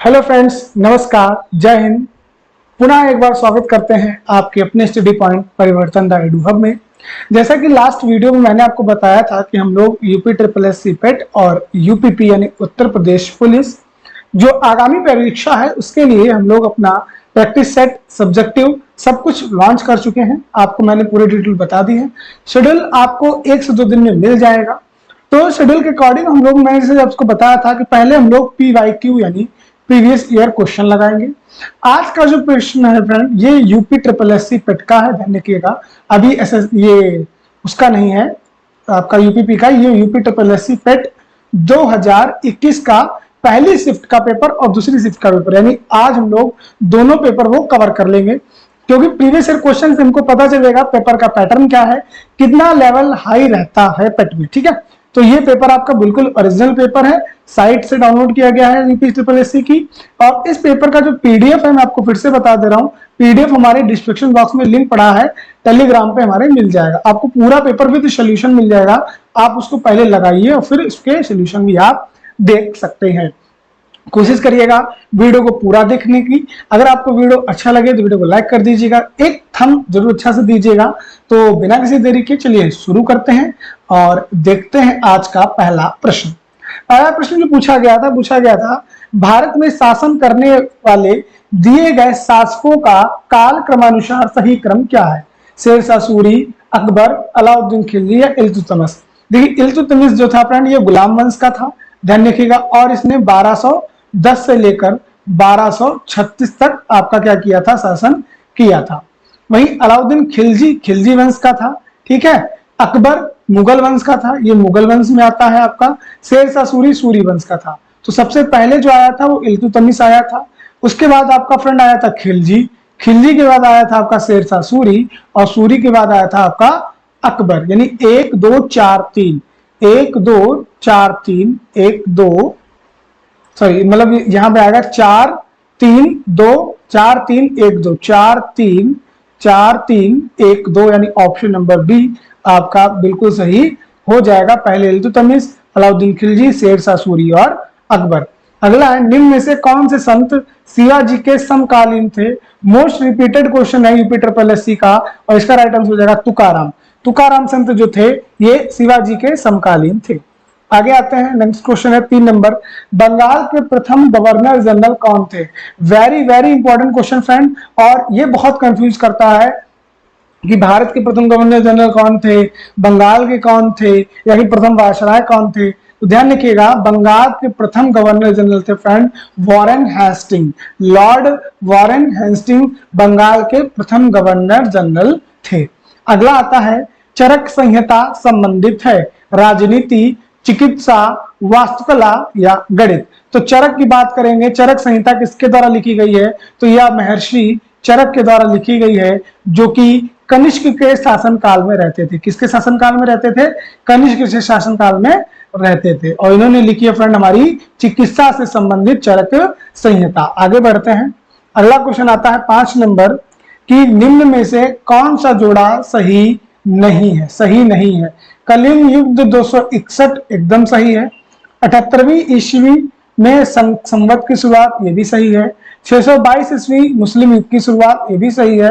Hello friends, नमस्कार, जय हिंद। पुनः एक बार स्वागत करते हैं आपके अपने स्टडी पॉइंट परिवर्तन द एडू हब में। जैसा कि लास्ट वीडियो में मैंने आपको बताया था कि हम लोग यूपी ट्रिपल एस सी पेट और यूपीपी यानी उत्तर प्रदेश पुलिस जो आगामी परीक्षा है उसके लिए हम लोग अपना प्रैक्टिस सेट सब्जेक्टिव सब कुछ लॉन्च कर चुके हैं। आपको मैंने पूरी डिटेल बता दी है। शेड्यूल आपको 1 से 2 दिन में मिल जाएगा। तो शेड्यूल के अकॉर्डिंग हम लोग, मैंने जैसे आपको बताया था कि पहले हम लोग PYQ यानी प्रीवियस ईयर क्वेश्चन लगाएंगे। आज का जो प्रश्न है फ्रेंड, ये यूपी ट्रिपल एस सी पेट का है, ध्यान रखिएगा। अभी ये उसका नहीं है आपका यूपीपी का, ये यूपी ट्रिपल एस सी पेट 2021 का पहली शिफ्ट का पेपर और दूसरी शिफ्ट का पेपर, यानी आज हम लोग दोनों पेपर वो कवर कर लेंगे। क्योंकि प्रीवियस ईयर क्वेश्चन से हमको पता चलेगा पेपर का पैटर्न क्या है, कितना लेवल हाई रहता है पेट में, ठीक है। तो ये पेपर आपका बिल्कुल ओरिजिनल पेपर है, साइट से डाउनलोड किया गया है यूपी ट्रिपल एस सी की। और इस पेपर का जो पीडीएफ है, मैं आपको फिर से बता दे रहा हूँ, पीडीएफ हमारे डिस्क्रिप्शन बॉक्स में लिंक पड़ा है, टेलीग्राम पे हमारे मिल जाएगा। आपको पूरा पेपर विद सोल्यूशन मिल जाएगा। आप उसको पहले लगाइए और फिर इसके सोल्यूशन भी आप देख सकते हैं। कोशिश करिएगा वीडियो को पूरा देखने की। अगर आपको वीडियो अच्छा लगे तो वीडियो को लाइक कर दीजिएगा, एक थंब जरूर अच्छा से दीजिएगा। तो बिना किसी देरी के चलिए शुरू करते हैं और देखते हैं आज का पहला प्रश्न। पहला प्रश्न जो पूछा गया था भारत में शासन करने वाले दिए गए शासकों का काल क्रमानुसार सही क्रम क्या है? शेरशाह सूरी, अकबर, अलाउद्दीन खिलजी या इल्तुतमिश? देखिए, इल्तुतमिश जो था फ्रेंड, ये गुलाम वंश का था, ध्यान रखिएगा। और इसने 1210 से लेकर 1236 तक आपका क्या किया था, शासन किया था। वहीं अलाउद्दीन खिलजी वंश का था, ठीक है। अकबर मुगल वंश का था, ये मुगल वंश में आता है आपका। शेरशाह सूरी वंश का था। तो सबसे पहले जो आया था वो इल्तुतमिश आया था। उसके बाद आपका फ्रेंड आया था खिलजी के बाद आया था आपका शेरशाह सूरी, और सूरी के बाद आया था आपका अकबर। यानी 1 2 4 3 1 2 4 3 1 2, सॉरी, मतलब यहां पे आएगा 4 3 2 4 3 1 2 4 3 4 3 1 2, यानी ऑप्शन नंबर बी आपका बिल्कुल सही हो जाएगा। पहले इल्तुतमिश, अलाउद्दीन खिलजी, शेरशाह सूरी और अकबर। अगला है, निम्न में से कौन से संत शिवाजी के समकालीन थे? मोस्ट रिपीटेड क्वेश्चन है यूपी ट्रिपल एस सी का, और इसका राइट आंसर हो जाएगा तुकाराम संत जो थे ये शिवाजी के समकालीन थे। आगे आते हैं, नेक्स्ट क्वेश्चन है 3 नंबर। बंगाल के प्रथम गवर्नर जनरल कौन थे? Very very important question friend, और ये बहुत कंफ्यूज करता है कि भारत के प्रथम गवर्नर जनरल कौन थे, बंगाल के कौन थे, या फिर प्रथम वायसराय कौन थे। तो ध्यान रखिएगा, बंगाल के प्रथम गवर्नर जनरल थे friend Warren Hastings, lord Warren Hastings Bengal के प्रथम गवर्नर जनरल थे। अगला आता है, चरक संहिता संबंधित है राजनीति, चिकित्सा, वास्तुकला या गणित? तो चरक की बात करेंगे, चरक संहिता किसके द्वारा लिखी गई है? तो यह महर्षि चरक के द्वारा लिखी गई है, जो कि कनिष्क के शासन काल में रहते थे। किसके शासन काल में रहते थे? कनिष्क के शासन काल में रहते थे। और इन्होंने लिखी है फ्रेंड हमारी चिकित्सा से संबंधित चरक संहिता। आगे बढ़ते हैं, अगला क्वेश्चन आता है 5 नंबर कि निम्न में से कौन सा जोड़ा सही नहीं है? कलिंग युद्ध 261 एकदम सही है। 78वीं ईस्वी में संवत की शुरुआत, ये भी सही है। 622 ईस्वी मुस्लिम युग की शुरुआत, ये भी सही है।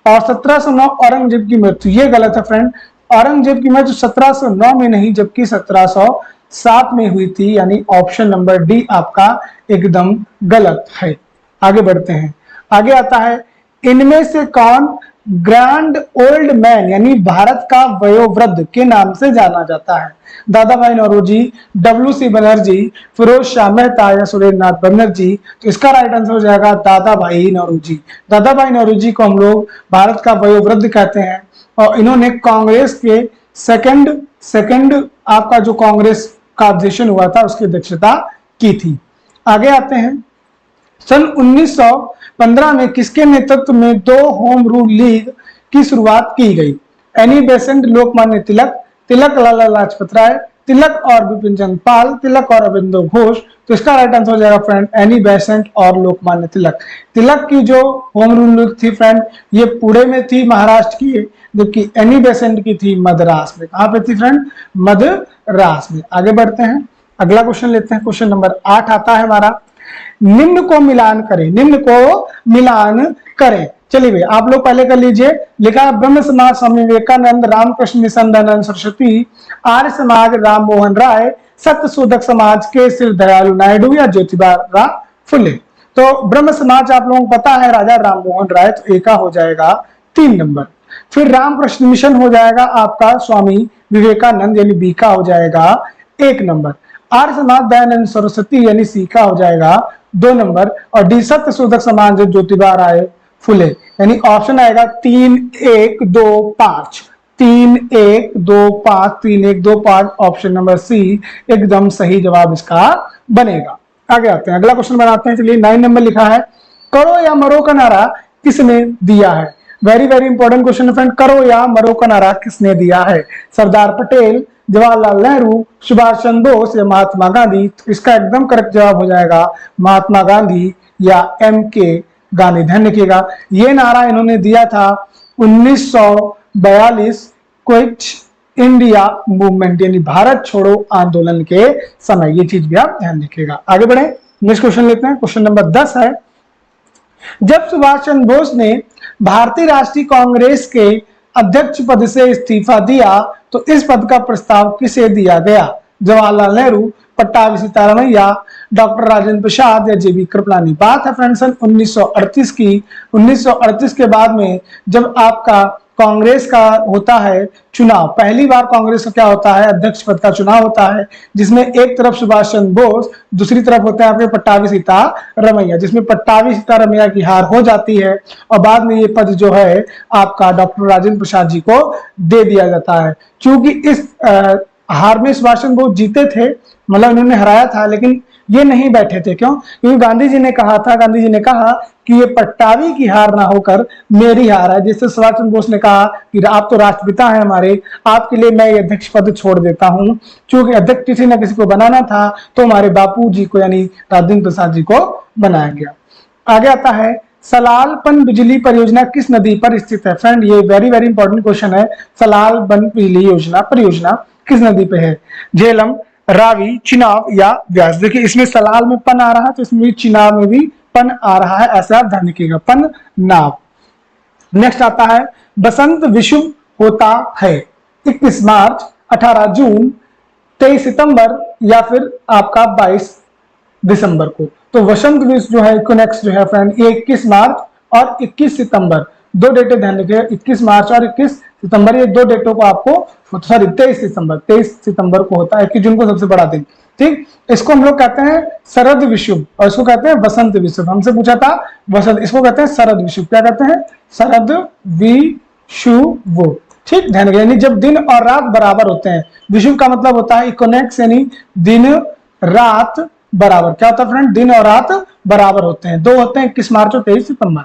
और 1709 औरंगजेब की मृत्यु, ये गलत है फ्रेंड। औरंगजेब की मृत्यु 1709 में नहीं जबकि 1707 में हुई थी, यानी ऑप्शन नंबर डी आपका एकदम गलत है। आगे बढ़ते हैं, आगे आता है, इनमें से कौन ग्रैंड ओल्ड मैन यानी भारत का वयोवृद्ध के नाम से जाना जाता है? दादा भाई नौरोजी, WC बनर्जी, फिरोज शाह मेहता या सुरेंद्र नाथ बनर्जी? तो इसका राइट आंसर हो जाएगा दादा भाई नौरोजी। दादा भाई नौरोजी को हम लोग भारत का वयोवृद्ध कहते हैं, और इन्होंने कांग्रेस के सेकंड आपका जो कांग्रेस का अधिवेशन हुआ था उसकी अध्यक्षता की थी। आगे आते हैं, सन 1915 में किसके नेतृत्व में 2 होम रूल लीग की शुरुआत की गई? एनी बेसेंट, लोकमान्य तिलक लाला लाजपत राय, तिलक और बिपिन चंद्र पाल, तिलक और अरविंदो घोष? तो इसका राइट आंसर हो जाएगा फ्रेंड एनी बेसेंट और लोकमान्य तिलक। तिलक की जो होम रूल लीग थी फ्रेंड, ये पुणे में थी महाराष्ट्र की, जबकि एनी बेसेंट की थी मद्रास में। कहां पे थी फ्रेंड? मद्रास में। आगे बढ़ते हैं, अगला क्वेश्चन लेते हैं, क्वेश्चन नंबर 8 आता है हमारा, निम्न को मिलान करें, निम्न को मिलान करें। चलिए भाई आप लोग पहले कर लीजिए। लिखा है ब्रह्म समाज स्वामी विवेकानंद, रामकृष्ण मिशन दयानंद सरस्वती, आर्य समाज राम मोहन राय, सत्य शोधक समाज केसरी दयालु नायडू या ज्योतिबा फुले। तो ब्रह्म समाज आप लोगों को पता है राजा राम मोहन राय, तो ए का हो जाएगा 3 नंबर। फिर रामकृष्ण मिशन हो जाएगा आपका स्वामी विवेकानंद यानी बी का हो जाएगा 1 नंबर। आर्य समाज दयानंद सरस्वती यानी सी का हो जाएगा 2 नंबर। और डी सत्य शोधक समाज ज्योतिबा राय फुले यानी ऑप्शन आएगा 3 1 2 5, 3 1 2 5, 3 1 2 5। ऑप्शन नंबर सी एकदम सही जवाब इसका बनेगा। आगे आते हैं, अगला क्वेश्चन बनाते हैं। चलिए 9 नंबर लिखा है करो या मरो का नारा किसने दिया है। Very very important question friend. करो या मरो का नारा किसने दिया है। सरदार पटेल, जवाहरलाल नेहरू, सुभाष चंद्र बोस या महात्मा गांधी। तो इसका एकदम करेक्ट जवाब हो जाएगा महात्मा गांधी या MK गांधी। ध्यान रखिएगा ये नारा इन्होंने दिया था 1942 क्विट इंडिया मूवमेंट यानी भारत छोड़ो आंदोलन के समय। ये चीज भी आप ध्यान रखिएगा। आगे बढ़े, नेक्स्ट क्वेश्चन लेते हैं। क्वेश्चन नंबर 10 है जब सुभाष चंद्र बोस ने भारतीय राष्ट्रीय कांग्रेस के अध्यक्ष पद से इस्तीफा दिया तो इस पद का प्रस्ताव किसे दिया गया। जवाहरलाल नेहरू, पट्टाभी सीतारामन या डॉक्टर राजेंद्र प्रसाद या JB कृपलानी। बात है फ्रेंड्स 1938 की। 1938 के बाद में जब आपका कांग्रेस का होता है चुनाव, पहली बार कांग्रेस का क्या होता है अध्यक्ष पद का चुनाव होता है, जिसमें एक तरफ सुभाष चंद्र बोस, दूसरी तरफ होते हैं आपके पट्टाभी सीतारमैया, जिसमें पट्टाभी सीतारमैया की हार हो जाती है और बाद में ये पद जो है आपका डॉक्टर राजेंद्र प्रसाद जी को दे दिया जाता है। क्योंकि इस हार में सुभाष चंद्र बोस जीते थे, मतलब इन्होंने हराया था, लेकिन ये नहीं बैठे थे। क्यों? क्योंकि गांधी जी ने कहा था, गांधी जी ने कहा कि ये पट्टाभी की हार ना होकर मेरी हार है। जिससे सुभाष चंद्र बोस ने कहा कि आप तो राष्ट्रपिता हैं हमारे, आपके लिए मैं ये अध्यक्ष पद छोड़ देता हूं। क्योंकि अध्यक्ष किसी न किसी को बनाना था तो हमारे बापू जी को यानी राजेंद्र प्रसाद जी को बनाया गया। आगे आता है सलाल पन बिजली परियोजना किस नदी पर स्थित है। फ्रेंड ये वेरी वेरी इंपॉर्टेंट क्वेश्चन है। सलाल पन बिजली योजना परियोजना किस नदी पे है। झेलम, रावी, चिनाब या व्यास। देखिए इसमें सलाल में पन आ रहा है तो इसमें चिनाब में भी पन आ रहा है, ऐसे आप ध्यान रखिएगा, पन नाव। नेक्स्ट आता है बसंत विश्व होता है 21 मार्च, 18 जून, 23 सितंबर या फिर आपका 22 दिसंबर को। तो वसंत विश्व जो है इक्विनॉक्स जो है फ्रेंड ये 21 मार्च और 21 सितंबर, 2 डेटें ध्यान रखिएगा, 21 मार्च और 21 सितंबर, ये 2 डेटों को आपको, सॉरी 23 सितंबर को होता है, 21 जून को सबसे बड़ा दिन। ठीक, इसको हम लोग कहते हैं शरद विषुव और इसको कहते हैं वसंत विषुव। हमसे पूछा था वसंत, इसको कहते हैं शरद विषुव। क्या कहते हैं? शरद विषुव। ठीक, ध्यान रखिए, यानी जब दिन और रात बराबर होते हैं। विषुव का मतलब होता है इक्विनॉक्स यानी दिन रात बराबर। क्या होता है फ्रेंड? दिन और रात बराबर होते हैं। 2 होते हैं 21 मार्च और 23 सितंबर।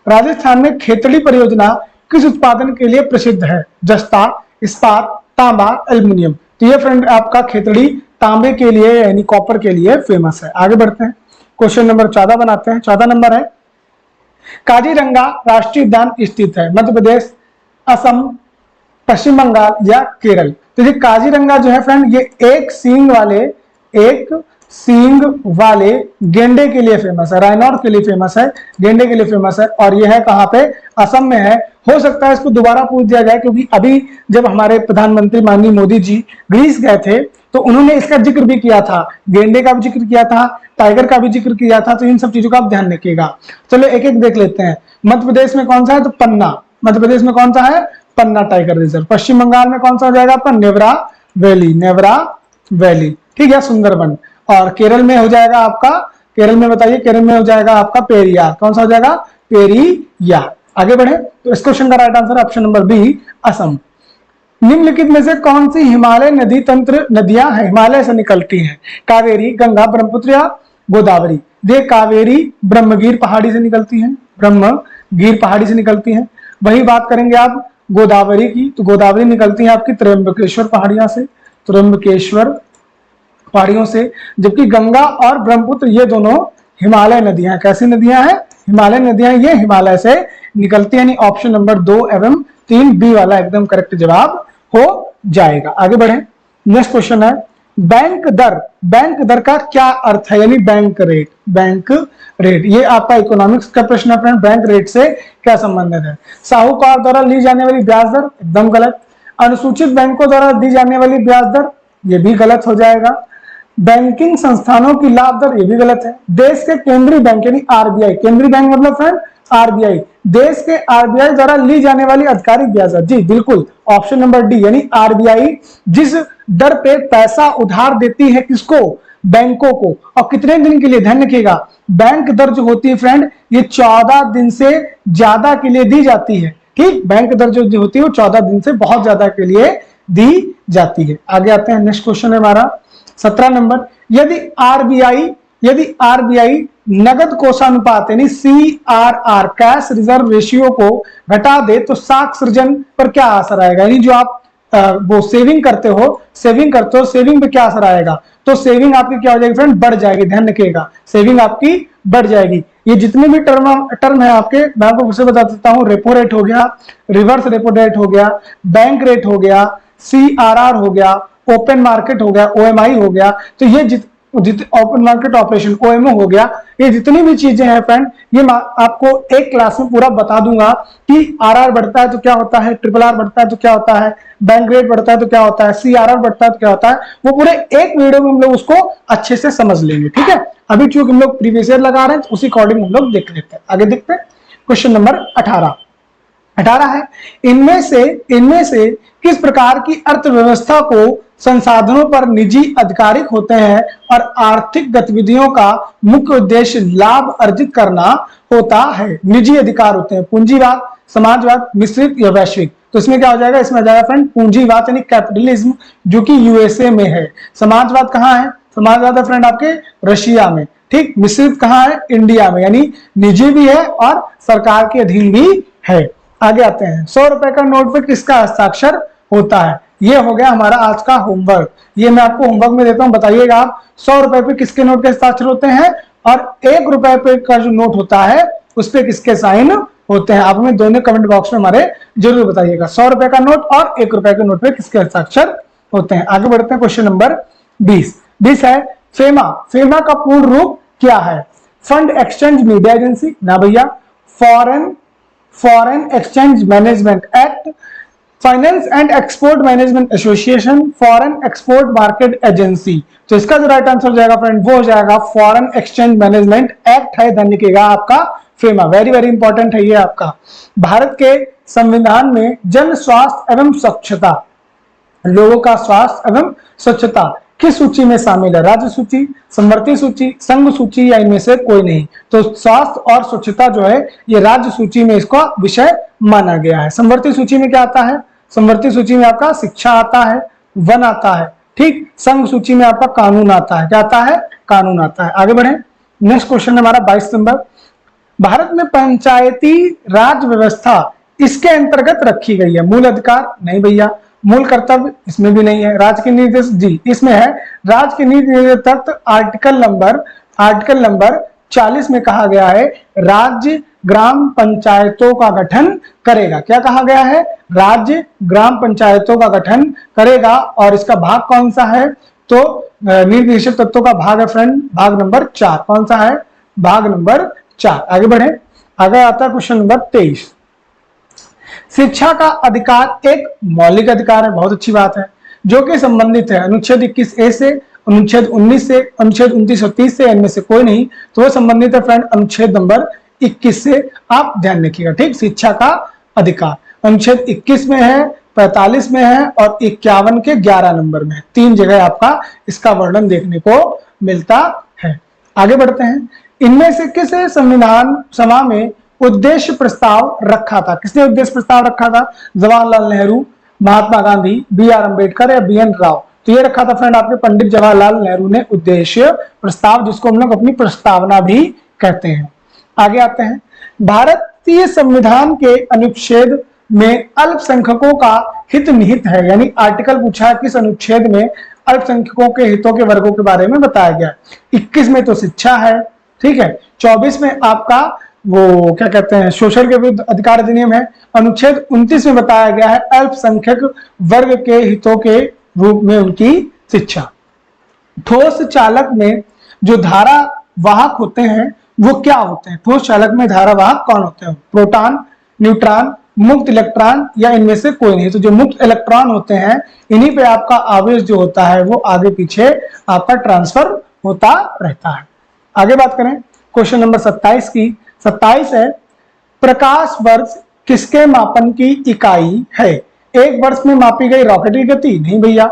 राजस्थान में खेतड़ी परियोजना किस उत्पादन के लिए प्रसिद्ध है। जस्ता, इस्पात, तांबा, एल्युमिनियम। तो ये फ्रेंड आपका खेतड़ी तांबे के लिए यानी कॉपर के लिए फेमस है। आगे बढ़ते हैं, क्वेश्चन नंबर 14 बनाते हैं। 14 नंबर है काजीरंगा राष्ट्रीय उद्यान स्थित है मध्य प्रदेश, असम, पश्चिम बंगाल या केरल। तो ये काजीरंगा जो है फ्रेंड ये एक सींग वाले गेंडे के लिए फेमस है, राइनोड के लिए फेमस है, गेंडे के लिए फेमस है। और यह है कहां पे? असम में है। हो सकता है इसको दोबारा पूछ दिया जाए क्योंकि अभी जब हमारे प्रधानमंत्री माननीय मोदी जी ग्रीस गए थे तो उन्होंने इसका जिक्र भी किया था, गेंडे का भी जिक्र किया था, टाइगर का भी जिक्र किया था। तो इन सब चीजों का आप ध्यान रखिएगा। चलो एक एक देख लेते हैं। मध्य प्रदेश में कौन सा है? तो पन्ना। मध्य प्रदेश में कौन सा है? पन्ना टाइगर रिजर्व। पश्चिम बंगाल में कौन सा हो जाएगा? नेवरा वैली। ठीक है, सुंदरबन। और केरल में हो जाएगा आपका, केरल में बताइए, केरल में हो जाएगा आपका पेरियार। कौन सा हो जाएगा? पेरियार। आगे बढ़े तो इस क्वेश्चन का right answer option number B, Assam. निम्नलिखित में से कौन सी हिमालय नदी तंत्र नदियां हैं, हिमालय से निकलती हैं? कावेरी, गंगा, ब्रह्मपुत्र या गोदावरी। देख कावेरी ब्रह्मगिर पहाड़ी से निकलती है, ब्रह्मगिर पहाड़ी से निकलती है। वही बात करेंगे आप गोदावरी की, तो गोदावरी निकलती है आपकी त्र्यंबकेश्वर पहाड़ियां से, त्र्यंबकेश्वर पहाड़ियों से। जबकि गंगा और ब्रह्मपुत्र ये दोनों हिमालय नदियां। कैसी नदियां हैं? हिमालय नदियां। ये हिमालय से निकलती है। यानी ऑप्शन नंबर 2 एवं 3 बी वाला एकदम करेक्ट जवाब हो जाएगा। आगे बढ़े, नेक्स्ट क्वेश्चन है बैंक दर, बैंक दर का क्या अर्थ है, यानी बैंक रेट, बैंक रेट ये आपका इकोनॉमिक्स का प्रश्न है फ्रेंड। बैंक रेट से क्या संबंधित है? साहूकार द्वारा ली जाने वाली ब्याज दर, एकदम गलत। अनुसूचित बैंकों द्वारा दी जाने वाली ब्याज दर, ये भी गलत हो जाएगा। बैंकिंग संस्थानों की लाभ दर, ये भी गलत है। देश के केंद्रीय बैंक यानी आरबीआई, केंद्रीय बैंक मतलब फ्रेंड आरबीआई, देश के आरबीआई द्वारा ली जाने वाली आधिकारिक ब्याज दर, जी बिल्कुल ऑप्शन नंबर डी, यानी आरबीआई जिस दर पे पैसा उधार देती है किसको, बैंकों को, और कितने दिन के लिए, ध्यान रखिएगा बैंक दर जो होती है फ्रेंड ये 14 दिन से ज्यादा के लिए दी जाती है। ठीक, बैंक दर जो होती है वो 14 दिन से बहुत ज्यादा के लिए दी जाती है। आगे आते हैं, नेक्स्ट क्वेश्चन है हमारा 17 नंबर। यदि आरबीआई नगद कोषानुपात यानी सीआरआर, कैश रिजर्व रेशियो को घटा दे तो साख सृजन पर क्या असर आएगा, यानी जो आप वो सेविंग करते हो सेविंग पे क्या असर आएगा? तो सेविंग आपकी क्या हो जाएगी फ्रेंड, बढ़ जाएगी। ध्यान रखिएगा सेविंग आपकी बढ़ जाएगी। ये जितने भी टर्म है आपके, मैं आपको फिर से बता देता हूं, रेपो रेट हो गया, रिवर्स रेपो रेट हो गया, बैंक रेट हो गया, सीआरआर हो गया, ओपन मार्केट हो गया, ओएमआई हो गया, तो ये ओपन मार्केट ऑपरेशन ओएमओ हो गया, ये जितनी भी चीजें हैं फ्रेंड ये आपको एक क्लास में पूरा बता दूंगा कि आरआर बढ़ता है तो क्या होता है, ट्रिपल आर बढ़ता है तो क्या होता है, बैंक रेट बढ़ता है तो क्या होता है, सीआरआर बढ़ता है तो क्या होता है, वो पूरे एक वीडियो में हम लोग उसको अच्छे से समझ लेंगे। ठीक है, अभी चूंकि हम लोग प्रीवियस ईयर लगा रहे हैं तो उसी अकॉर्डिंग हम लोग देख लेते हैं। आगे देखते हैं क्वेश्चन नंबर 18 है, इनमें से किस प्रकार की अर्थव्यवस्था को संसाधनों पर निजी आधिकारिक होते हैं और आर्थिक गतिविधियों का मुख्य उद्देश्य लाभ अर्जित करना होता है? निजी अधिकार होते हैं, पूंजीवाद, समाजवाद, मिश्रित या वैश्विक। तो इसमें क्या हो जाएगा, इसमें आ जाएगा फ्रेंड पूंजीवाद यानी कैपिटलिज्म, जो कि यूएसए में है। समाजवाद कहाँ है, समाजवाद है फ्रेंड आपके रशिया में। ठीक, मिश्रित कहाँ है, इंडिया में, यानी निजी भी है और सरकार के अधीन भी है। आगे आते हैं, 100 रुपए का नोट पे किसका हस्ताक्षर होता है? ये हो गया हमारा आज का होमवर्क। ये मैं आपको होमवर्क में देता हूं, बताइएगा आप 100 रुपए पे किसके नोट के हस्ताक्षर होते हैं और 1 रुपए पे का जो नोट होता है उस पे किसके साइन होते हैं? आप हमें दोनों कमेंट बॉक्स में हमारे जरूर बताइएगा, 100 रुपए का नोट और 1 रुपए के नोट पे किसके हस्ताक्षर होते हैं। आगे बढ़ते हैं, क्वेश्चन नंबर 20 है, फेमा का पूर्ण रूप क्या है? फंड एक्सचेंज मीडिया एजेंसी, ना भैया। Foreign exchange management act, finance and export management association, foreign export market agency. तो इसका जो राइट आंसर हो जाएगा फ्रेंड वो हो जाएगा फॉरेन एक्सचेंज मैनेजमेंट एक्ट है, ध्यान रखिएगा आपका फेमा, वेरी वेरी इंपॉर्टेंट है ये आपका। भारत के संविधान में जन स्वास्थ्य एवं स्वच्छता, लोगों का स्वास्थ्य एवं स्वच्छता किस सूची में शामिल है? राज्य सूची, समवर्ती सूची, संघ सूची या इनमें से कोई नहीं? तो स्वास्थ्य और स्वच्छता जो है ये राज्य सूची में इसका विषय माना गया है। समवर्ती सूची में क्या आता है? समवर्ती सूची में आपका शिक्षा आता है, वन आता है। ठीक, संघ सूची में आपका कानून आता है, क्या आता है? कानून आता है। आगे बढ़े, नेक्स्ट क्वेश्चन हमारा 22 नंबर। भारत में पंचायती राज व्यवस्था इसके अंतर्गत रखी गई है? मूल अधिकार, नहीं भैया। मूल कर्तव्य, इसमें भी नहीं है। राज्य के निर्देश, जी इसमें है। राज्य के निर्देश तत्व आर्टिकल नंबर 40 में कहा गया है राज्य ग्राम पंचायतों का गठन करेगा। क्या कहा गया है? राज्य ग्राम पंचायतों का गठन करेगा। और इसका भाग कौन सा है? तो निर्देशक तत्वों का भाग है फ्रेंड, भाग नंबर 4। कौन सा है? भाग नंबर 4। आगे बढ़े, आगे आता है क्वेश्चन नंबर 23। शिक्षा का अधिकार एक मौलिक अधिकार है, बहुत अच्छी बात है, जो कि संबंधित है अनुच्छेद 21A से, अनुच्छेद 19 से, अनुच्छेद 29 और 30 से, इनमें से कोई नहीं। तो वो संबंधित है फ्रेंड अनुच्छेद नंबर 21 से, आप ध्यान रखिएगा। ठीक, शिक्षा का अधिकार अनुच्छेद 21 में है, 45 में है और 51 के 11 नंबर में है। 3 जगह आपका इसका वर्णन देखने को मिलता है। आगे बढ़ते हैं, इनमें से किसे संविधान सभा में उद्देश्य प्रस्ताव रखा था? किसने उद्देश्य प्रस्ताव रखा था? जवाहरलाल नेहरू, महात्मा गांधी, BR अम्बेडकर या BN राव? तो ये रखा था फ्रेंड आपके पंडित जवाहरलाल नेहरू ने उद्देश्य प्रस्ताव, जिसको हम लोग अपनी प्रस्तावना भी कहते हैं। आगे आते हैं, भारतीय संविधान के अनुच्छेद में अल्पसंख्यकों का हित निहित है, यानी आर्टिकल पूछा है किस अनुच्छेद में अल्पसंख्यकों के हितों के वर्गों के बारे में बताया गया। 21 में तो शिक्षा है, ठीक है। 24 में आपका वो क्या कहते हैं शोषण के विरुद्ध अधिकार अधिनियम है। अनुच्छेद 29 में बताया गया है अल्पसंख्यक वर्ग के हितों के रूप में उनकी शिक्षा। ठोस चालक में जो धारा वाहक होते हैं वो क्या होते हैं? ठोस चालक में धारा वाहक कौन होते हैं? प्रोटॉन, न्यूट्रॉन, मुक्त इलेक्ट्रॉन या इनमें से कोई नहीं? तो जो मुक्त इलेक्ट्रॉन होते हैं इन्हीं पे आपका आवेश जो होता है वो आगे पीछे आपका ट्रांसफर होता रहता है। आगे बात करें क्वेश्चन नंबर 27 की। 27 है, प्रकाश वर्ष किसके मापन की इकाई है? एक वर्ष में मापी गई रॉकेट की गति? नहीं भैया।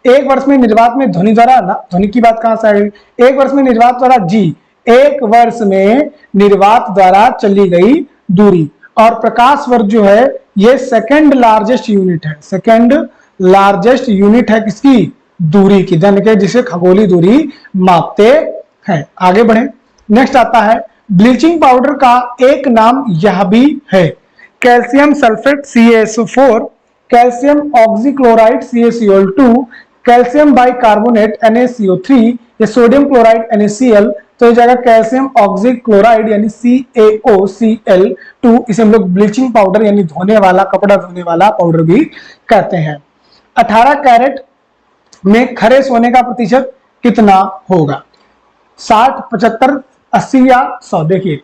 एक वर्ष में निर्वात में ध्वनि द्वारा ना, ध्वनि की बात कहां से आई? एक वर्ष में निर्वात द्वारा जी, एक वर्ष में निर्वात द्वारा चली गई दूरी। और प्रकाश वर्ष जो है ये सेकंड लार्जेस्ट यूनिट है, सेकंड लार्जेस्ट यूनिट है किसकी? दूरी की, धन के जिसे खगोलीय दूरी मापते हैं। आगे बढ़े, नेक्स्ट आता है ब्लीचिंग पाउडर का एक नाम यह भी है। Calcium sulphate CaSO4, calcium oxychloride CaCl2, calcium bicarbonate NaCO3 या सोडियम क्लोराइड NaCl। तो ये जाएगा कैल्शियम ऑक्सीक्लोराइड यानी CaOCl2। इसे हम लोग ब्लीचिंग पाउडर यानी धोने वाला, कपड़ा धोने वाला पाउडर भी कहते हैं। 18 कैरेट में खरे सोने का प्रतिशत कितना होगा? 60, 75, 80 या 100? देखिए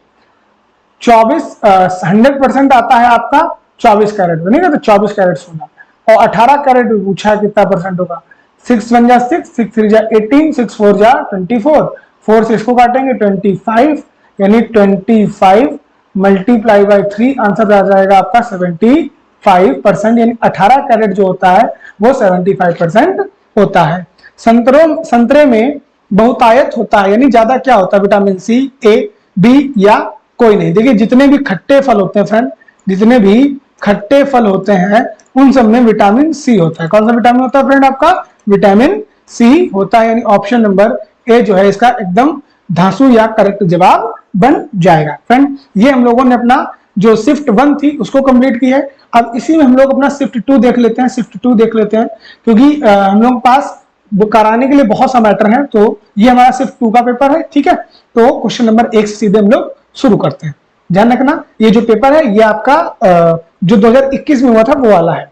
100% आता है आपका 24 कैरेट बनेगा, तो 24 कैरेट सोना। और 18 कैरेट पूछा कितना परसेंट होगा? 6 1 जा 6, 6 3 जा 18, 6 4 जा 24, 4 से इसको काटेंगे 25, यानी 25 मल्टीप्लाई बाई 3, आंसर आ जाएगा आपका 75%। यानी 18 कैरेट जो होता है वो 75% होता है। संतरे में बहुतायत होता है, यानी ज्यादा क्या होता है? विटामिन C, A, B या कोई नहीं? देखिए जितने भी खट्टे फल होते हैं फ्रेंड, जितने भी खट्टे फल होते हैं उन सब में विटामिन C होता है। कौन सा विटामिन होता है फ्रेंड? आपका विटामिन C होता है। यानी ऑप्शन नंबर ए जो है इसका एकदम धांसू या करेक्ट जवाब बन जाएगा। फ्रेंड ये हम लोगों ने अपना जो शिफ्ट 1 थी उसको कंप्लीट की है। अब इसी में हम लोग अपना शिफ्ट 2 देख लेते हैं, शिफ्ट 2 देख लेते हैं, क्योंकि हम लोग पास कराने के लिए बहुत सा मैटर है। तो ये हमारा शिफ्ट 2 का पेपर है, ठीक है। तो क्वेश्चन नंबर 1 से सीधे हम लोग शुरू करते हैं। ध्यान रखना ये जो पेपर है ये आपका जो 2021 में हुआ था वो वाला है।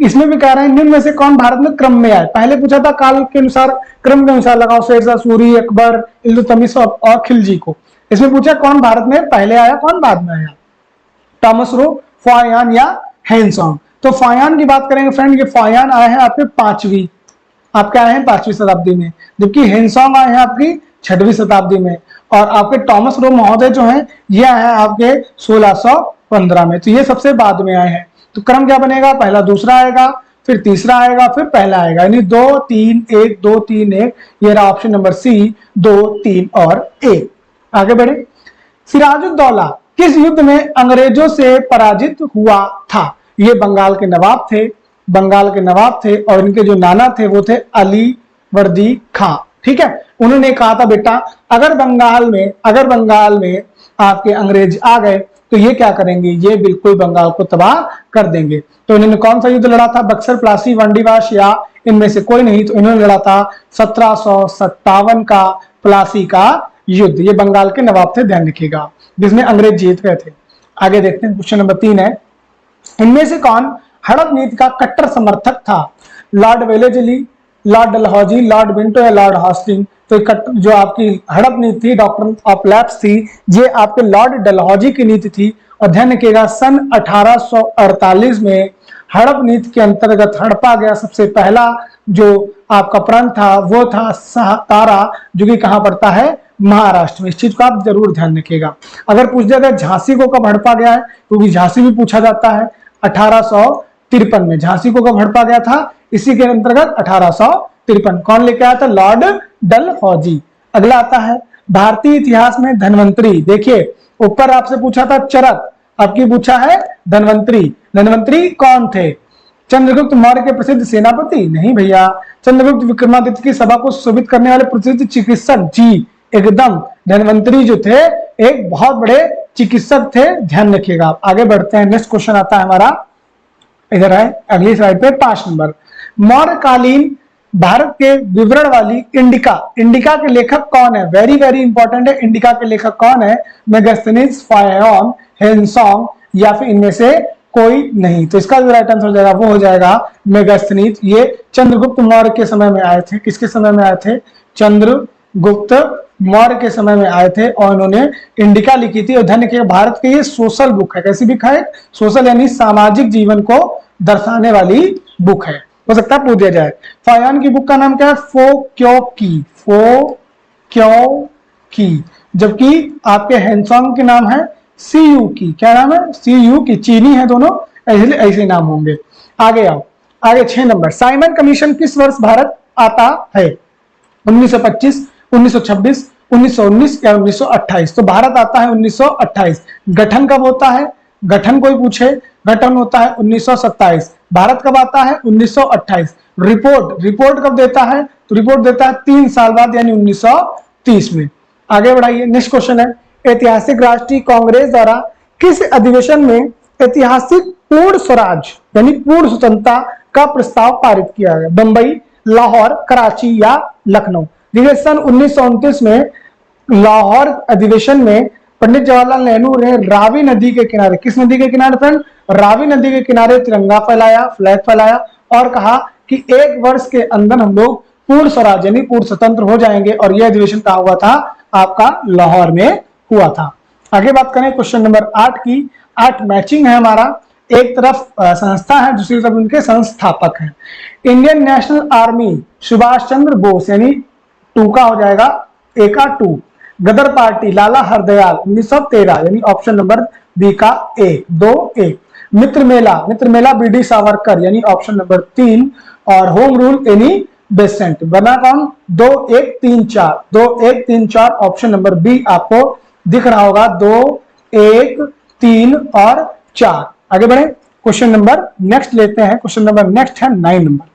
इसमें भी कह रहे हैं निम्न में से कौन भारत में क्रम में आए? पहले पूछा था काल के अनुसार, क्रम के अनुसार लगाओ, शेरशाह सूरी, अकबर, इल्तुतमिश और खिलजी को। इसमें पूछा कौन भारत में पहले आया, कौन बाद में आया? टॉमस रो, फायान या हेनसोंग? तो फायान की बात करेंगे फ्रेंड, ये फायान आए हैं आपके 5वीं, आपके आए हैं 5वीं शताब्दी में, जबकि हेनसोंग आए हैं आपकी 6वीं शताब्दी में। और आपके टॉमस रो महोदय जो हैं ये आए हैं आपके 1615 में। तो ये सबसे बाद में आए हैं। तो क्रम क्या बनेगा? पहला दूसरा आएगा, फिर तीसरा आएगा, फिर पहला आएगा, यानी 2 3 1 2 3 1। ये रहा ऑप्शन नंबर C, 2 3 और 1। आगे बढ़े, सिराजुद्दौला किस युद्ध में अंग्रेजों से पराजित हुआ था? ये बंगाल के नवाब थे, बंगाल के नवाब थे, और इनके जो नाना थे वो थे अली वर्दी खां, ठीक है। उन्होंने कहा था बेटा अगर बंगाल में आपके अंग्रेज आ गए तो ये क्या करेंगे? ये बिल्कुल बंगाल को तबाह कर देंगे। तो इन्होंने कौन सा युद्ध लड़ा था? बक्सर, प्लासी, वांडीवाश या इनमें से कोई नहीं? तो इन्होंने लड़ा था 1757 का प्लासी का युद्ध। ये बंगाल के नवाब थे, ध्यान रखिएगा, जिसमें अंग्रेज जीत गए थे। आगे देखते हैं, क्वेश्चन नंबर 3 है, इनमें से कौन हड़प नीति का कट्टर समर्थक था? Lord Wellesley, Lord Dalhousie, Lord Vento या लॉर्ड हॉस्टिंग? तो जो आपकी हड़प नीति थी, डॉक्ट्रिन ऑफ लैप्स थी, ये आपके लॉर्ड डलहौजी की नीति थी। और ध्यान रखिएगा सन 1848 में हड़प नीति के अंतर्गत हड़पा गया सबसे पहला जो आपका प्रांत था वो था सतारा, जो कि कहां पड़ता है? महाराष्ट्र में। इस चीज को आप जरूर ध्यान रखिएगा। अगर पूछ दिया गया झांसी को कब हड़पा गया है, क्योंकि झांसी भी पूछा जाता है, 1853 में झांसी को कब हड़पा गया था? इसी के अंतर्गत 1853। कौन लेके आया था? लॉर्ड डलहौजी। अगला आता है भारतीय इतिहास में धन्वंतरी। देखिए ऊपर आपसे पूछा था चरक, आपकी पूछा है धन्वंतरी। धन्वंतरी कौन थे? चंद्रगुप्त मौर्य के प्रसिद्ध सेनापति? नहीं भैया। चंद्रगुप्त विक्रमादित्य की सभा को सुशोभित करने वाले प्रसिद्ध चिकित्सक? जी एकदम, धन्वंतरी जो थे एक बहुत बड़े चिकित्सक थे, ध्यान रखिएगा। आगे बढ़ते हैं, नेक्स्ट क्वेश्चन आता है हमारा, इधर है अगली स्लाइड पे 5 नंबर। मौर्यकालीन भारत के विवरण वाली इंडिका, इंडिका के लेखक कौन है? वेरी वेरी इंपॉर्टेंट है, इंडिका के लेखक कौन है? मेगास्थनीज, फायोन, हेनसोंग या फिर इनमें से कोई नहीं? तो इसका जो राइट आंसर हो जाएगा वो हो जाएगा मेगास्थनीज। ये चंद्रगुप्त मौर्य के समय में आए थे। किसके समय में आए थे? चंद्रगुप्त मौर्य के समय में आए थे और उन्होंने इंडिका लिखी थी। और ध्यान रखिएगा, भारत की ये सोशल बुक है। कैसी बुक है? सोशल यानी सामाजिक जीवन को दर्शाने वाली बुक है। हो सकता है पूछ दिया जाए। फायान की बुक का नाम क्या है? फो क्यों की, फो क्यों की। जबकि आपके हैंसॉन्ग के नाम है सी यू की। क्या नाम है? सी यू की। चीनी है दोनों, इसलिए ऐसे नाम होंगे। आगे आओ, आगे 6 नंबर। साइमन कमीशन किस वर्ष भारत आता है? 1925, 1926, 1919 या 1928? तो भारत आता है 1928। गठन कब होता है? गठन कोई पूछे, गठन होता है 1927। भारत कब आता है? 1928। रिपोर्ट कब देता है? तो रिपोर्ट देता है 3 साल बाद, यानी 1930 में। आगे बढ़ाइए, नेक्स्ट क्वेश्चन है, ऐतिहासिक राष्ट्रीय कांग्रेस द्वारा किस अधिवेशन में ऐतिहासिक पूर्ण स्वराज यानी पूर्ण स्वतंत्रता का प्रस्ताव पारित किया गया? बंबई, लाहौर, कराची या लखनऊ? देखिए, सन 1929 में लाहौर अधिवेशन में पंडित जवाहरलाल नेहरू ने रावी नदी के किनारे, किस नदी के किनारे फ्रेंड? रावी नदी के किनारे तिरंगा फैलाया, फ्लैग फैलाया और कहा कि 1 वर्ष के अंदर हम लोग पूर्ण स्वराज यानी पूर्ण स्वतंत्र हो जाएंगे। और यह अधिवेशन कहाँ हुआ था? आपका लाहौर में हुआ था। आगे बात करें क्वेश्चन नंबर 8 की। 8 मैचिंग है हमारा। एक तरफ संस्था है, दूसरी तरफ उनके संस्थापक हैं। Indian national army Subhash Chandra Bose यानी 2 का हो जाएगा, ए का 2। गदर पार्टी लाला हरदयाल 1913 यानी ऑप्शन नंबर बी का 1, 2-1। मित्र मेला बी डी सावरकर यानी ऑप्शन नंबर 3। और होम रूल यानी बेसेंट। बना कौन? 2-1-3-4, 2-1-3-4 ऑप्शन नंबर बी आपको दिख रहा होगा। 2-1-3 और 4। आगे बढ़े, क्वेश्चन नंबर नेक्स्ट लेते हैं। क्वेश्चन नंबर नेक्स्ट है 9 नंबर।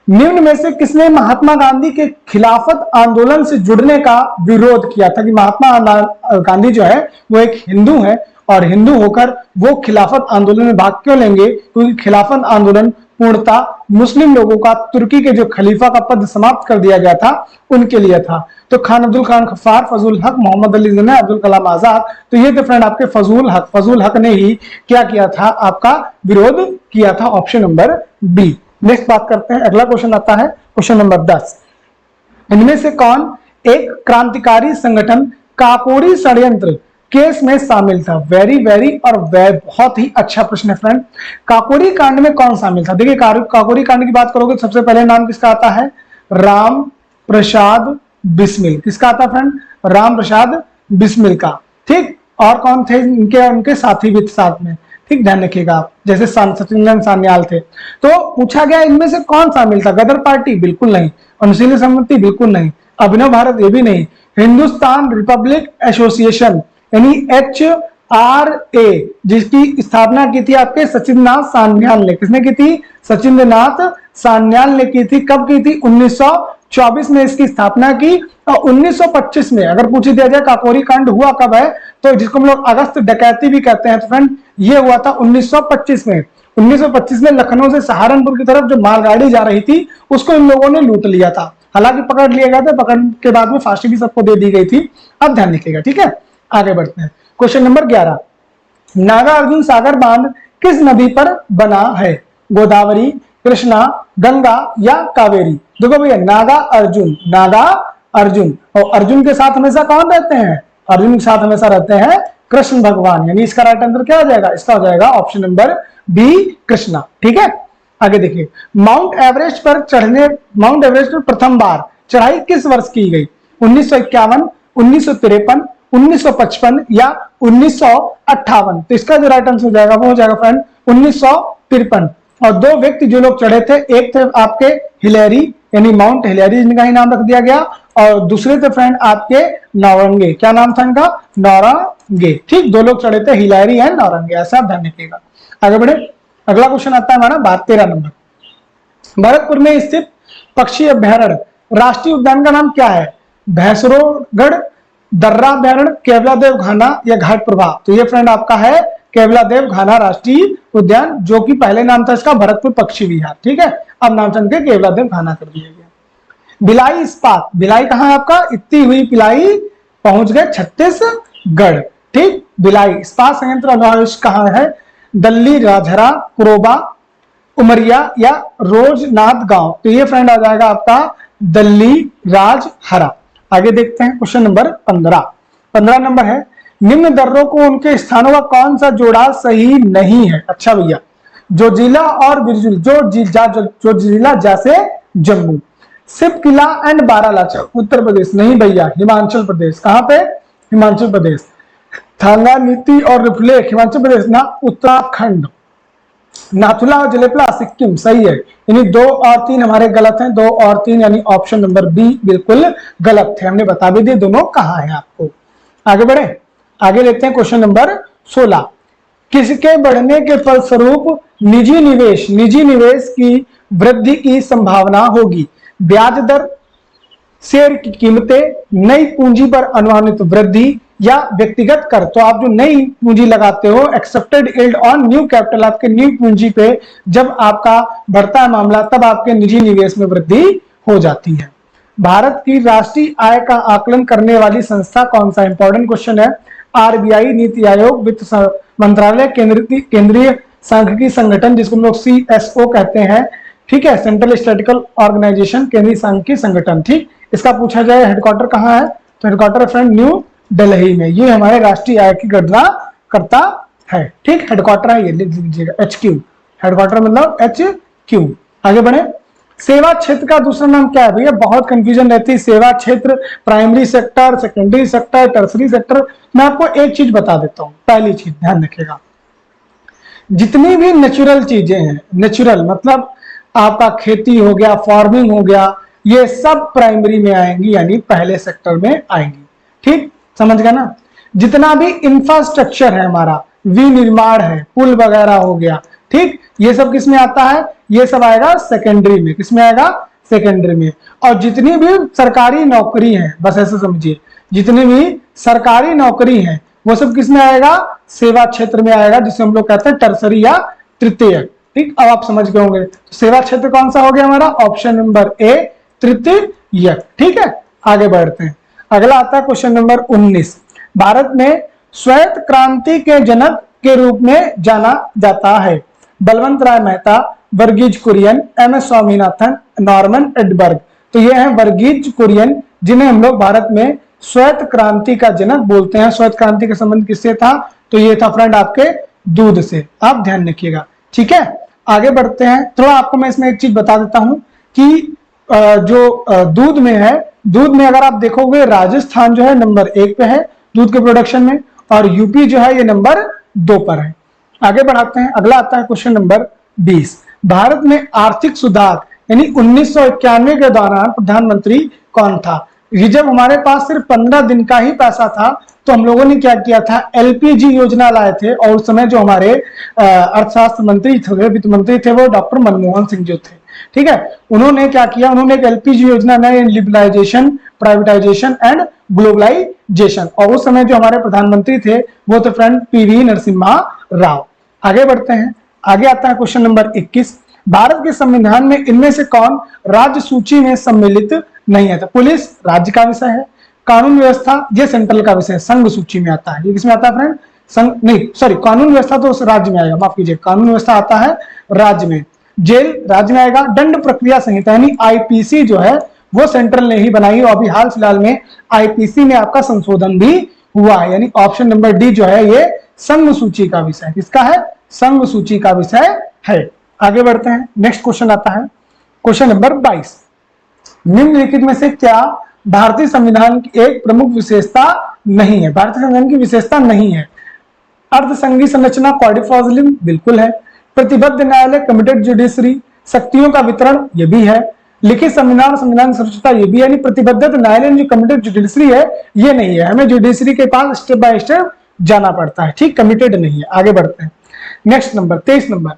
निम्न में से किसने महात्मा गांधी के खिलाफत आंदोलन से जुड़ने का विरोध किया था? कि महात्मा गांधी जो है वो एक हिंदू है और हिंदू होकर वो खिलाफत आंदोलन में भाग क्यों लेंगे? क्योंकि खिलाफत आंदोलन पूर्णतः मुस्लिम लोगों का तुर्की के जो खलीफा का पद समाप्त कर दिया गया था उनके लिए था। तो खान अब्दुल खान गफ्फार, फजूल हक, मोहम्मद अली जिन्ना, अब्दुल कलाम आजाद, तो ये थे फ्रेंड आपके फजूल हक ने ही क्या किया था? आपका विरोध किया था, ऑप्शन नंबर बी। नेक्स्ट बात करते हैं, अगला क्वेश्चन आता है क्वेश्चन नंबर 10। इनमें से कौन एक क्रांतिकारी संगठन काकोरी षड्यंत्र केस में शामिल था? वेरी और बहुत ही अच्छा प्रश्न है फ्रेंड। काकोरी कांड में कौन शामिल था? देखिए, काकोरी कांड की बात करोगे तो सबसे पहले नाम किसका आता है? राम प्रसाद बिस्मिल। किसका आता है फ्रेंड? राम प्रसाद बिस्मिल का। ठीक, और कौन थे उनके साथी भी साथ में? ठीक, ध्यान रखिएगा आप, जैसे सचिंदर सान्याल थे। तो पूछा गया इनमें से कौन शामिल था? गदर पार्टी बिल्कुल नहीं, अनुशीलन समिति बिल्कुल नहीं, अभिनव भारत ये भी नहीं, हिंदुस्तान रिपब्लिक एसोसिएशन यानी HRA जिसकी स्थापना की थी आपके सचिंद्रनाथ सान्याल ने। किसने की थी? सचिंद्रनाथ सान्याल ने की थी। कब की थी? 1924 में इसकी स्थापना की। और 1925 में अगर पूछ दिया जाए काकोरी कांड हुआ कब है, तो जिसको हम लोग अगस्त डकैती भी कहते हैं, तो फ्रेंड ये हुआ था 1925 में। 1925 में लखनऊ से सहारनपुर की तरफ जो मालगाड़ी जा रही थी उसको इन लोगों ने लूट लिया था। हालांकि पकड़ लिया गया था, पकड़ के बाद में फांसी भी सबको दे दी गई थी। अब ध्यान रखिएगा, ठीक है। आगे बढ़ते हैं, क्वेश्चन नंबर 11। नागार्जुन सागर बांध किस नदी पर बना है? गोदावरी, कृष्णा, गंगा या कावेरी? देखो भैया, नागा अर्जुन और अर्जुन के साथ हमेशा कौन रहते हैं? अर्जुन के साथ हमेशा रहते हैं कृष्ण भगवान, यानी इसका राइट आंसर क्या हो जाएगा? इसका हो जाएगा ऑप्शन नंबर बी कृष्णा। ठीक है, आगे देखिए, माउंट एवरेस्ट पर प्रथम बार चढ़ाई किस वर्ष की गई? 1951, 1953, 1955 या 1958? तो इसका जो राइट आंसर हो जाएगा वो हो जाएगा फ्रेंड 1953। और 2 व्यक्ति जो लोग चढ़े थे, एक थे आपके हिलेरी यानी माउंट हिलेरी जिनका ही नाम रख दिया गया, और दूसरे थे फ्रेंड आपके नौरंगे। क्या नाम था इनका? नौरंगे। ठीक, 2 लोग चढ़े थे, हिलेरी एंड नौरंगे। ऐसा आप ध्यान रखिएगा। आगे बढ़े, अगला क्वेश्चन आता है हमारा 13 नंबर। भरतपुर में स्थित पक्षी अभ्यारण्य राष्ट्रीय उद्यान का नाम क्या है? भैंसरोगढ़, दर्रा अभ्यारण्य, केवलादेव घाना या घाट प्रभा? तो ये फ्रेंड आपका है केवलादेव घाना राष्ट्रीय उद्यान, जो कि पहले नाम था इसका भरतपुर पक्षी विहार। ठीक है, अब नाम चल के केवलादेव घाना कर दिया गया। भिलाई इस्पात, भिलाई कहाँ है आपका? इतनी हुई भिलाई पहुंच गए छत्तीसगढ़। ठीक, भिलाई इस्पात संयंत्र अनुहायुष कहाँ है? दल्ली, राजहरा, कुरोबा, उमरिया या रोजनाथ गांव? तो ये फ्रेंड आ जाएगा आपका दल्ली, राज, हरा। आगे देखते हैं क्वेश्चन नंबर 15। 15 नंबर है, निम्न दर्रों को उनके स्थानों का कौन सा जोड़ा सही नहीं है? अच्छा भैया, जो जिला और बिरजुल, जो जिला जैसे जम्मू, सिर्फ किला एंड बारालाचा उत्तर प्रदेश नहीं भैया, हिमाचल प्रदेश। कहां पे? हिमाचल प्रदेश। थांगा, नीति और रिफलेख हिमाचल प्रदेश ना, उत्तराखंड। नाथुला और जलेपला सिक्किम, सही है। यानी 2 और 3 हमारे गलत हैं, 2 और 3 यानी ऑप्शन नंबर बी बिल्कुल गलत थे। हमने बता भी दिए दोनों कहां है आपको। आगे बढ़े, आगे लेते हैं क्वेश्चन नंबर 16। किसके बढ़ने के फलस्वरूप निजी निवेश की वृद्धि की संभावना होगी? ब्याज दर, शेयर की कीमतें, नई पूंजी पर अनुमानित वृद्धि या व्यक्तिगत कर। तो आप जो नई पूंजी लगाते हो, accepted yield on new capital, आपके न्यू पूंजी पे जब आपका बढ़ता है मामला, तब आपके निजी निवेश में वृद्धि हो जाती है। भारत की राष्ट्रीय आय का आकलन करने वाली संस्था कौन सा? इंपॉर्टेंट क्वेश्चन है। आरबीआई, नीति आयोग, वित्त मंत्रालय, केंद्रीय सांख्यिकी संगठन जिसको हम लोग CSO कहते हैं, ठीक है, सेंट्रल स्टैटिस्टिकल ऑर्गेनाइजेशन, केंद्रीय सांख्यिकी संगठन। ठीक, इसका पूछा जाए हेडक्वार्टर कहां है, तो हेडक्वार्टर फ्रेंड न्यू दिल्ली में। ये हमारे राष्ट्रीय आय की गणना करता है। ठीक, हेडक्वार्टर है, ये लिख लीजिएगा HQ, हेडक्वार्टर मतलब HQ। आगे बढ़े, सेवा क्षेत्र का दूसरा नाम क्या है भैया? बहुत कंफ्यूजन रहती है। सेवा क्षेत्र, primary sector, secondary sector, tertiary sector. मैं आपको एक चीज बता देता हूं, पहली चीज ध्यान रखिएगा, जितनी भी नेचुरल चीजें हैं, नेचुरल मतलब आपका खेती हो गया, फार्मिंग हो गया, ये सब प्राइमरी में आएंगी, यानी पहले सेक्टर में आएंगी। ठीक, समझ गया ना? जितना भी इंफ्रास्ट्रक्चर है हमारा, विनिर्माण है, पुल वगैरह हो गया, ठीक, ये सब किस में आता है? ये सब आएगा सेकेंडरी में। किस में आएगा? सेकेंडरी में। और जितनी भी सरकारी नौकरी है, बस ऐसे समझिए, जितनी भी सरकारी नौकरी है वो सब किस में आएगा? सेवा क्षेत्र में आएगा, जिसे हम लोग कहते हैं टर्सरी या तृतीय। ठीक, अब आप समझ गए होंगे। तो सेवा क्षेत्र कौन सा हो गया हमारा? ऑप्शन नंबर ए, तृतीय। ठीक है, आगे बढ़ते हैं। अगला आता है क्वेश्चन नंबर 19। भारत में श्वेत क्रांति के जनक के रूप में जाना जाता है? Balwant Rai Mehta, Verghese Kurien, MS Swaminathan, Norman Edberg. तो ये है वर्गीज कुरियन, जिन्हें हम लोग भारत में श्वेत क्रांति का जनक बोलते हैं। श्वेत क्रांति का संबंध किससे था? तो ये था फ्रेंड आपके दूध से। आप ध्यान रखिएगा, ठीक है। आगे बढ़ते हैं। थोड़ा आपको मैं इसमें एक चीज बता देता हूं कि जो दूध में है, दूध में अगर आप देखोगे राजस्थान जो है नंबर 1 पे है दूध के प्रोडक्शन में, और यूपी जो है ये नंबर 2 पर है। आगे बढ़ाते हैं। अगला आता है क्वेश्चन नंबर 20। भारत में आर्थिक सुधार यानी 1991 के दौरान प्रधानमंत्री कौन था? ये जब हमारे पास सिर्फ 15 दिन का ही पैसा था, तो हम लोगों ने क्या किया था? LPG योजना लाए थे। और उस समय जो हमारे अर्थशास्त्र मंत्री थे, वित्त मंत्री थे, वो डॉक्टर मनमोहन सिंह जो थे, ठीक है। उन्होंने क्या किया? उन्होंने एक LPG योजना नई, लिबरलाइजेशन, प्राइवेटाइजेशन एंड ग्लोबलाइजेशन। और उस समय जो हमारे प्रधानमंत्री थे वो थे फ्रेंड PV नरसिम्हा राव। आगे बढ़ते हैं। आगे आता है क्वेश्चन नंबर 21। भारत के संविधान में इनमें से कौन राज्य सूची में सम्मिलित नहीं है? तो पुलिस राज्य का विषय है, कानून व्यवस्था ये सेंट्रल का विषय है, संघ सूची में आता है। ये किसमें आता है फ्रेंड? संघ नहीं, सॉरी, कानून व्यवस्था तो उस राज्य में आएगा, माफ कीजिए, कानून व्यवस्था आता है राज्य में। जेल राज्य में आएगा। दंड प्रक्रिया संहिता यानी IPC जो है वो सेंट्रल ने ही बनाई, और अभी हाल फिलहाल में IPC में आपका संशोधन भी हुआ है। यानी ऑप्शन नंबर डी जो है ये संघ सूची का विषय, किसका है? संघ सूची का विषय है। आगे बढ़ते हैं। नेक्स्ट क्वेश्चन आता है क्वेश्चन नंबर 22। निम्नलिखित में से क्या भारतीय संविधान की एक प्रमुख विशेषता नहीं है? भारतीय संविधान की विशेषता नहीं है। अर्धसंघीय संरचना, क्वाड्रिफॉर्म बिल्कुल है। प्रतिबद्ध न्यायालय, कमिटेड जुडिशरी, शक्तियों का वितरण ये भी है। लिखित संविधान, संविधान सुरक्षिता ये भी है। यानी प्रतिबद्ध न्यायालय जो कमिटेड जुडिशरी है ये नहीं है। हमें जुडिशरी के पास स्टेप बाय स्टेप जाना पड़ता है, ठीक, कमिटेड नहीं है। आगे बढ़ते हैं। Next number 23 number.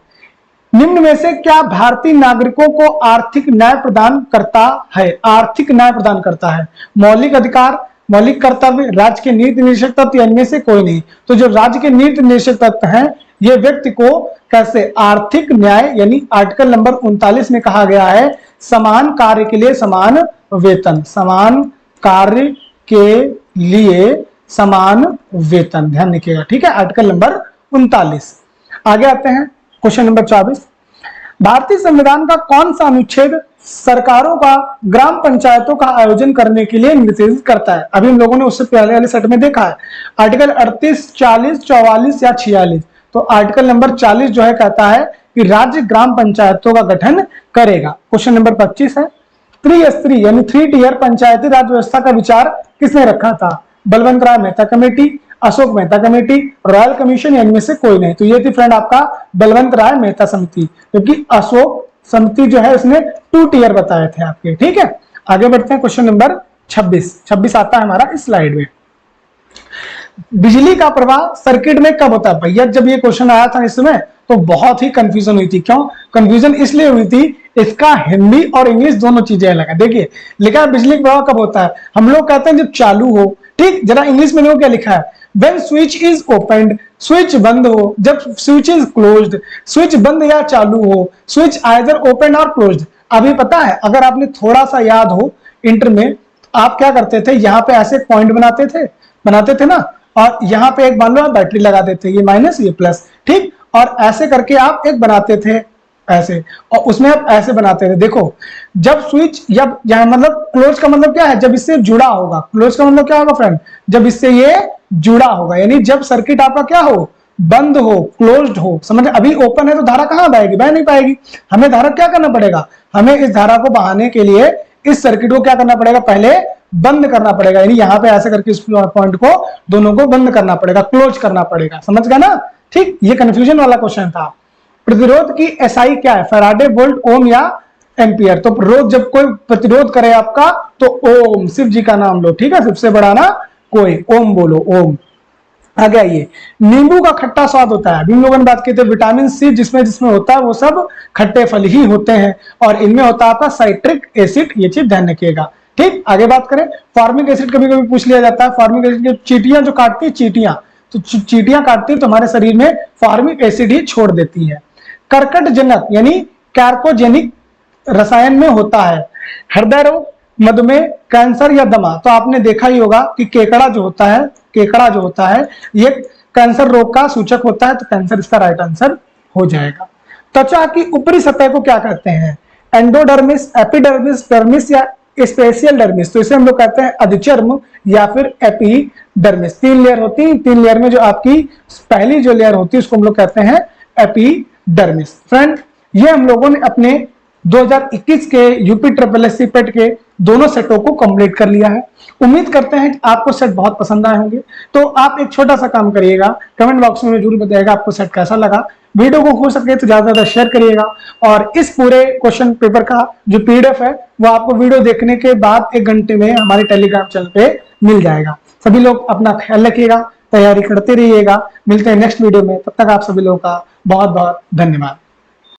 निम्न में से क्या भारतीय नागरिकों को आर्थिक न्याय प्रदान करता है? आर्थिक न्याय प्रदान करता है। मौलिक अधिकार, मौलिक कर्तव्य, राज्य के नीति निर्देशक तत्व, इनमें से कोई नहीं। तो जो राज्य के नीति निर्देशक तत्व हैं ये व्यक्ति को कैसे आर्थिक न्याय, यानी आर्टिकल नंबर 39 में कहा गया है समान कार्य के लिए समान वेतन, समान कार्य के लिए समान वेतन, ध्यान रखिएगा, ठीक है, आर्टिकल नंबर 39। आगे आते हैं क्वेश्चन नंबर 24। भारतीय संविधान का कौन सा अनुच्छेद सरकारों का ग्राम पंचायतों का आयोजन करने के लिए निर्देशित करता है। अभी हम लोगों ने उससे पहले वाले सेट में देखा है आर्टिकल 38, 40, 44 या 46। तो आर्टिकल नंबर 40 जो है कहता है कि राज्य ग्राम पंचायतों का गठन करेगा। क्वेश्चन नंबर 25 है, त्रिस्तरीय यानी 3 टियर पंचायती राज व्यवस्था का विचार किसने रखा था? Balwant Rai Mehta committee, Ashok Mehta committee, royal commission, इनमें से कोई नहीं। तो ये थी फ्रेंड आपका बलवंत राय मेहता समिति, क्योंकि अशोक समिति जो है उसने 2 टियर बताए थे आपके। ठीक है, आगे बढ़ते हैं। क्वेश्चन नंबर 26 आता है हमारा इस स्लाइड में। बिजली का प्रवाह सर्किट में कब होता है? भैया जब ये क्वेश्चन आया था इस समय तो बहुत ही कंफ्यूजन हुई थी। क्यों कंफ्यूजन? इसलिए हुई थी, इसका हिंदी और इंग्लिश दोनों चीजें अलग है। देखिए लिखा है बिजली का प्रवाह कब होता है, हम लोग कहते हैं जब चालू हो। ठीक, जरा इंग्लिश में देखो क्या लिखा है, when switch is opened, switch बंद हो, जब स्विच इज क्लोज्ड, स्विच बंद या चालू हो, स्विच आइदर ओपन और क्लोज्ड। अभी पता है, अगर आपने थोड़ा सा याद हो इंटर में, आप क्या करते थे, यहाँ पे ऐसे पॉइंट बनाते थे ना, और यहाँ पे एक मान लो आप बैटरी लगा देते, ये माइनस ये प्लस। ठीक, और ऐसे करके आप एक बनाते थे ऐसे, और उसमें आप ऐसे बनाते थे। देखो जब स्विच, जब यहाँ मतलब क्लोज का मतलब क्या है, जब इससे जुड़ा होगा। क्लोज का मतलब क्या होगा फ्रेंड, जब इससे ये जुड़ा होगा, यानी जब सर्किट आपका क्या हो, बंद हो, क्लोज्ड हो। समझ, अभी ओपन है तो धारा कहां बहेगी, बह नहीं पाएगी। हमें धारा क्या करना पड़ेगा, हमें इस धारा को बहाने के लिए इस सर्किट को क्या करना पड़ेगा, पहले बंद करना पड़ेगा। यानी यहाँ पे ऐसे करके इस पॉइंट को दोनों को बंद करना पड़ेगा, क्लोज करना पड़ेगा। समझ गया ना? ठीक, ये कंफ्यूजन वाला क्वेश्चन था। प्रतिरोध की एसआई क्या है, फैराडे, वोल्ट, ओम या एम्पियर? तो रोज जब कोई प्रतिरोध करे आपका तो ओम, शिव जी का नाम लो। ठीक है, सबसे बड़ा ना कोई, ओम बोलो, ओम। आगे आइए, नींबू का खट्टा स्वाद होता है। अभी हम लोगों ने बात की थी विटामिन सी जिसमें होता है वो सब खट्टे फल ही होते हैं, और इनमें होता है आपका साइट्रिक एसिड। ये चीज ध्यान रखिएगा। ठीक, आगे बात करें, फॉर्मिक एसिड कभी कभी पूछ लिया जाता है। फॉर्मिक एसिड की चींटियां जो काटती है, चींटियां तो चींटियां काटती है तो हमारे शरीर में फॉर्मिक एसिड ही छोड़ देती है। कर्कटजनक यानी कैर्कोजेनिक रसायन में होता है हृदय रोग, मधुमेह, कैंसर या दमा। तो आपने देखा ही होगा कि केकड़ा जो होता है ये कैंसर रोग का सूचक होता है, तो कैंसर इसका राइट आंसर हो जाएगा। त्वचा की ऊपरी सतह को क्या कहते हैं, एंडोडर्मिस, एपिडर्मिस, डर्मिस या स्पेशियल डर्मिस? तो इसे हम लोग कहते हैं अधिचर्म या फिर एपिडर्मिस। 3 लेयर होती है, 3 लेयर में जो आपकी पहली जो लेयर होती है उसको हम लोग कहते हैं एपिडर्मिस। फ्रेंड, ये हम लोगों ने अपने 2021 के यूपी ट्रिपल एस सी पेट के दोनों सेटों को कंप्लीट कर लिया है। उम्मीद करते हैं कि आपको सेट बहुत पसंद आए होंगे। तो आप एक छोटा सा काम करिएगा, कमेंट बॉक्स में जरूर बताइएगा आपको सेट कैसा लगा। वीडियो को हो सके तो ज्यादा से ज्यादा शेयर करिएगा, और इस पूरे क्वेश्चन पेपर का जो पीडीएफ है वो आपको वीडियो देखने के बाद 1 घंटे में हमारे टेलीग्राम चैनल पे मिल जाएगा। सभी लोग अपना ख्याल रखिएगा, तैयारी करते रहिएगा। मिलते हैं नेक्स्ट वीडियो में, तब तक आप सभी लोगों का बहुत बहुत धन्यवाद।